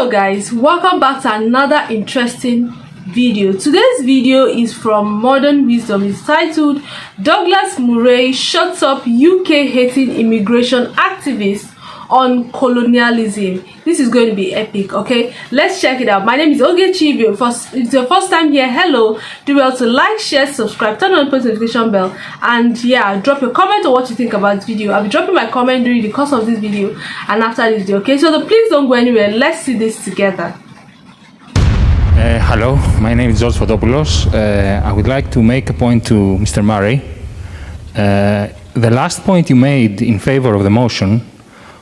Hello guys, welcome back to another interesting video. Today's video is from Modern Wisdom. It's titled Douglas Murray Shuts Up UK Hating Immigration Activists on Colonialism. This is going to be epic, okay? Let's check it out. My name is Ogechi. If it's your first time here, hello. Do well to like, share, subscribe, turn on the post notification bell, and yeah, drop your comment on what you think about this video. I'll be dropping my comment during the course of this video and after this video, okay? So please don't go anywhere. Let's see this together. Hello, my name is George Fotopoulos. I would like to make a point to Mr. Murray. The last point you made in favor of the motion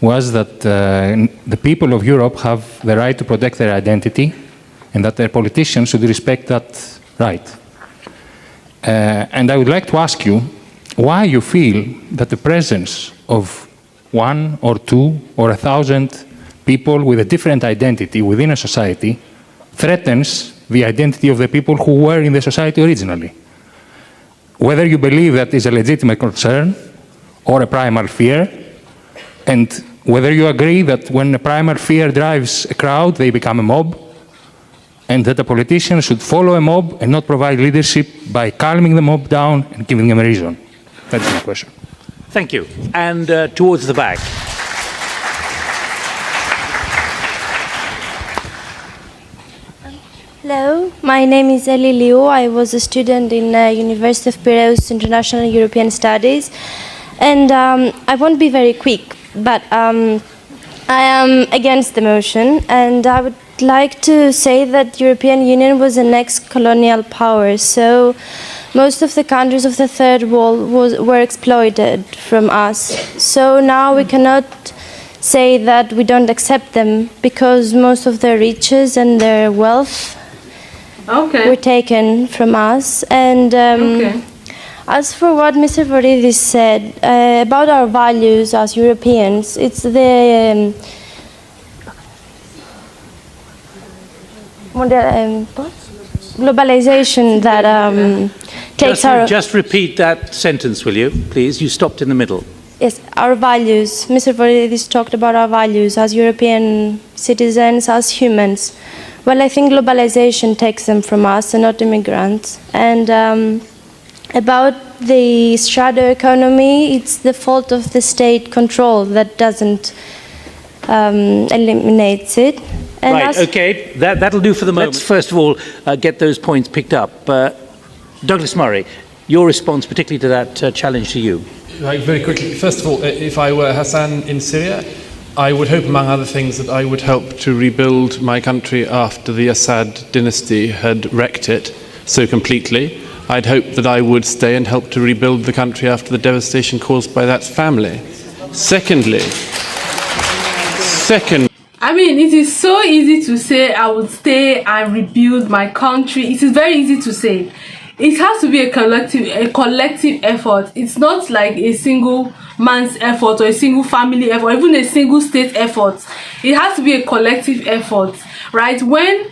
was that the people of Europe have the right to protect their identity and that their politicians should respect that right. And I would like to ask you why you feel that the presence of 1 or 2 or 1,000 people with a different identity within a society threatens the identity of the people who were in the society originally. Whether you believe that is a legitimate concern or a primal fear, and whether you agree that when a primal fear drives a crowd, they become a mob, and that a politician should follow a mob and not provide leadership by calming the mob down and giving them a reason. That's my question. Thank you. And towards the back. Hello, my name is Eli Liu. I was a student in University of Piraeus International European Studies, and I won't be very quick, but I am against the motion, and I would like to say that European Union was an ex-colonial power, so most of the countries of the Third World were exploited from us. So now we cannot say that we don't accept them because most of their riches and their wealth were taken from us. And as for what Mr. Voridis said about our values as Europeans, it's the globalization that takes our... Just repeat that sentence, will you, please? You stopped in the middle. Yes, our values. Mr. Voridis talked about our values as European citizens, as humans. Well, I think globalization takes them from us and not immigrants. And about the shadow economy, it's the fault of the state control that doesn't eliminate it. And right, okay, that'll do for the moment. Let's first of all get those points picked up. Douglas Murray, your response particularly to that challenge to you. Right, very quickly. First of all, if I were Hassan in Syria, I would hope, among other things, that I would help to rebuild my country after the Assad dynasty had wrecked it so completely. I'd hope that I would stay and help to rebuild the country after the devastation caused by that family. Secondly, I mean, it is so easy to say I would stay and rebuild my country. It is very easy to say. It has to be a collective effort. It's not like a single man's effort or a single family effort, or even a single state effort. It has to be a collective effort, right? When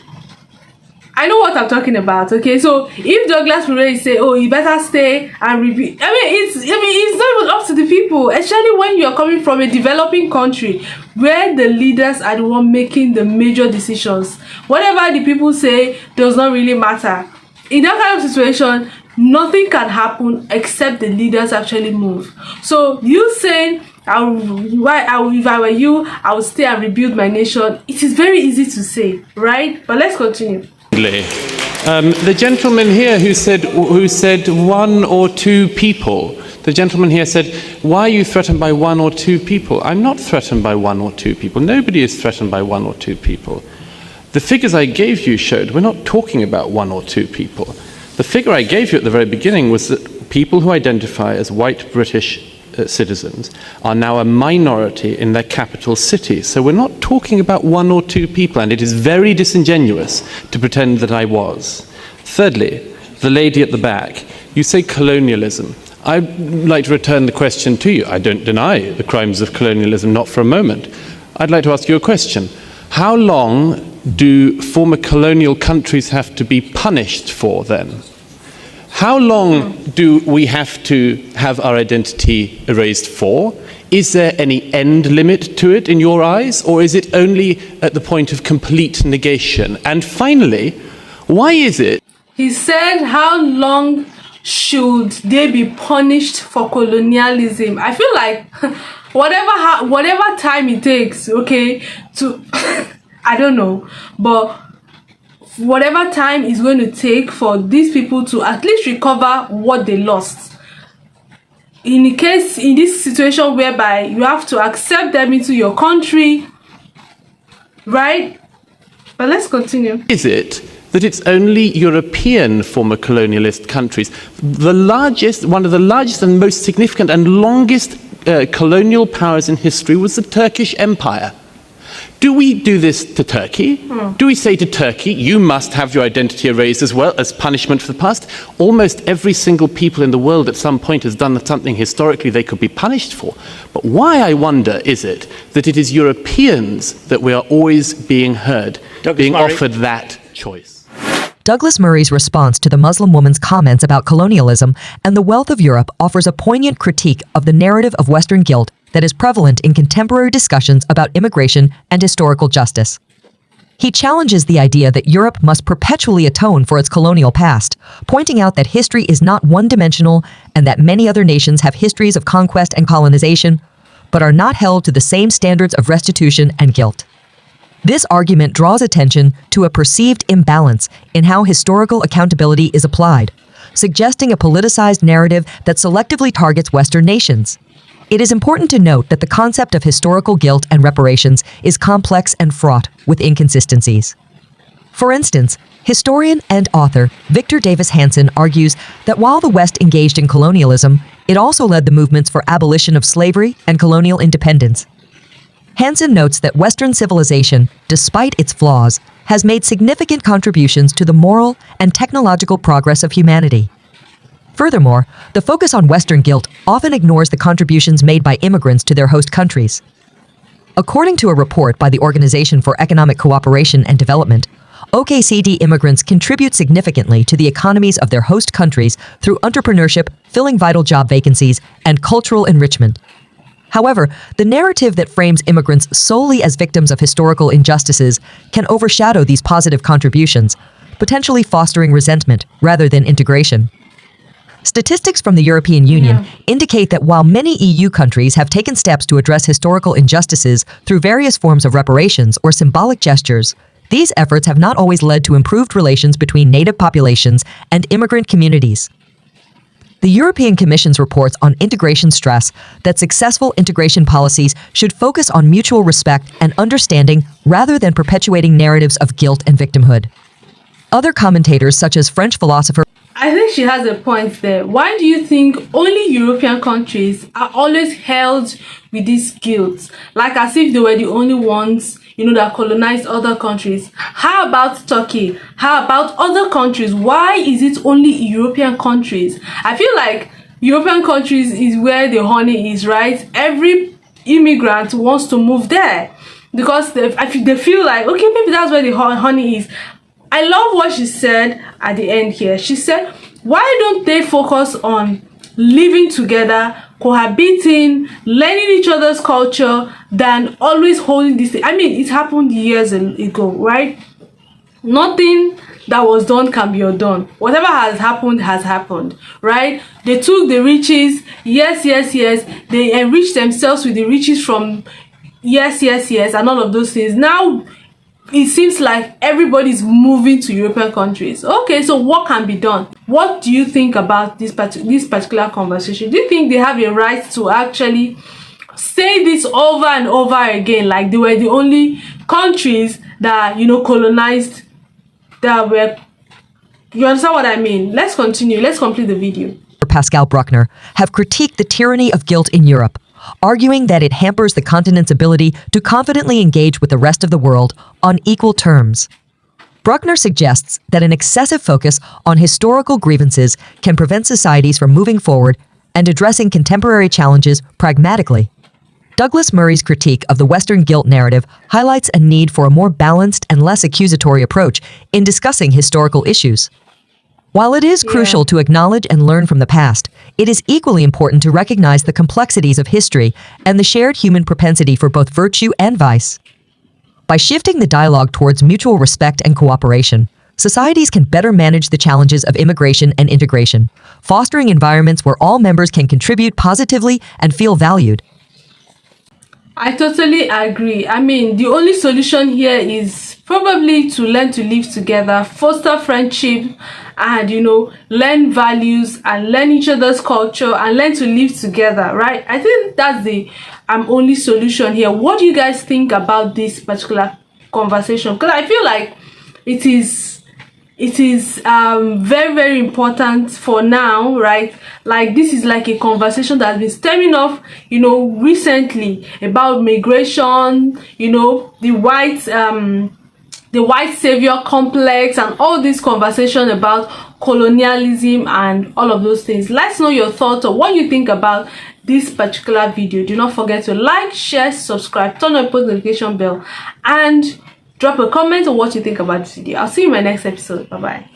I know what I'm talking about, okay? So if Douglas Murray say, "Oh, you better stay and rebuild," it's not even up to the people, especially when you are coming from a developing country where the leaders are the one making the major decisions. Whatever the people say does not really matter. In that kind of situation, nothing can happen except the leaders actually move. So you saying, if I were you, I would stay and rebuild my nation. It is very easy to say, right? But let's continue. The gentleman here who said 1 or 2 people, the gentleman here said, why are you threatened by 1 or 2 people? I'm not threatened by 1 or 2 people. Nobody is threatened by 1 or 2 people. The figures I gave you showed we're not talking about 1 or 2 people. The figure I gave you at the very beginning was that people who identify as white British citizens are now a minority in their capital city. So we're not talking about 1 or 2 people, and it is very disingenuous to pretend that I was. Thirdly, the lady at the back, you say colonialism. I'd like to return the question to you. I don't deny the crimes of colonialism, not for a moment. I'd like to ask you a question. How long do former colonial countries have to be punished for then? How long do we have to have our identity erased for? Is there any end limit to it in your eyes, or is it only at the point of complete negation? And finally, why is it? He said, how long should they be punished for colonialism? I feel like whatever time it takes, okay, to I don't know, but whatever time is going to take for these people to at least recover what they lost. In this situation whereby you have to accept them into your country, right? But let's continue. Is it that it's only European former colonialist countries, one of the largest and most significant and longest colonial powers in history was the Turkish Empire? Do we do this to Turkey? Do we say to Turkey, you must have your identity erased as well as punishment for the past? Almost every single people in the world at some point has done something historically they could be punished for. But why, I wonder, is it that it is Europeans that we are always being heard, being offered that choice? Douglas Murray's response to the Muslim woman's comments about colonialism and the wealth of Europe offers a poignant critique of the narrative of Western guilt that is prevalent in contemporary discussions about immigration and historical justice. He challenges the idea that Europe must perpetually atone for its colonial past, pointing out that history is not one-dimensional and that many other nations have histories of conquest and colonization, but are not held to the same standards of restitution and guilt. This argument draws attention to a perceived imbalance in how historical accountability is applied, suggesting a politicized narrative that selectively targets Western nations. It is important to note that the concept of historical guilt and reparations is complex and fraught with inconsistencies. For instance, historian and author Victor Davis Hanson argues that while the West engaged in colonialism, it also led the movements for abolition of slavery and colonial independence. Hanson notes that Western civilization, despite its flaws, has made significant contributions to the moral and technological progress of humanity. Furthermore, the focus on Western guilt often ignores the contributions made by immigrants to their host countries. According to a report by the Organization for Economic Cooperation and Development, OKCD immigrants contribute significantly to the economies of their host countries through entrepreneurship, filling vital job vacancies, and cultural enrichment. However, the narrative that frames immigrants solely as victims of historical injustices can overshadow these positive contributions, potentially fostering resentment rather than integration. Statistics from the European Union indicate that while many EU countries have taken steps to address historical injustices through various forms of reparations or symbolic gestures, these efforts have not always led to improved relations between native populations and immigrant communities. The European Commission's reports on integration stress that successful integration policies should focus on mutual respect and understanding rather than perpetuating narratives of guilt and victimhood. Other commentators, such as French philosopher... I think she has a point there. Why do you think only European countries are always held with this guilt? Like as if they were the only ones, that colonized other countries. How about Turkey? How about other countries? Why is it only European countries? I feel like European countries is where the honey is, right? Every immigrant wants to move there because they feel like, okay, maybe that's where the honey is. I love what she said at the end here. She said, why don't they focus on living together, cohabiting, learning each other's culture, than always holding this thing? I mean, it happened years ago, right? Nothing that was done can be undone. Whatever has happened, right? They took the riches, yes. They enriched themselves with the riches from yes, and all of those things. Now, it seems like everybody's moving to European countries. Okay, so what can be done? What do you think about this particular conversation? Do you think they have a right to actually say this over and over again, like they were the only countries that, colonized, that were... You understand what I mean? Let's continue. Let's complete the video. Pascal Bruckner have critiqued the tyranny of guilt in Europe, arguing that it hampers the continent's ability to confidently engage with the rest of the world on equal terms. Bruckner suggests that an excessive focus on historical grievances can prevent societies from moving forward and addressing contemporary challenges pragmatically. Douglas Murray's critique of the Western guilt narrative highlights a need for a more balanced and less accusatory approach in discussing historical issues. While it is crucial to acknowledge and learn from the past, it is equally important to recognize the complexities of history and the shared human propensity for both virtue and vice. By shifting the dialogue towards mutual respect and cooperation, societies can better manage the challenges of immigration and integration, fostering environments where all members can contribute positively and feel valued. I totally agree. I mean, the only solution here is probably to learn to live together, foster friendship, and learn values and learn each other's culture and learn to live together, right? I think that's the only solution here. What do you guys think about this particular conversation? Because I feel like it is very, very important for now, right? Like, this is like a conversation that's been stemming off recently about migration, the white savior complex, and all this conversation about colonialism and all of those things. Let's know your thoughts or what you think about this particular video. Do not forget to like, share, subscribe, turn on the post notification bell, and drop a comment on what you think about this video. I'll see you in my next episode. Bye bye.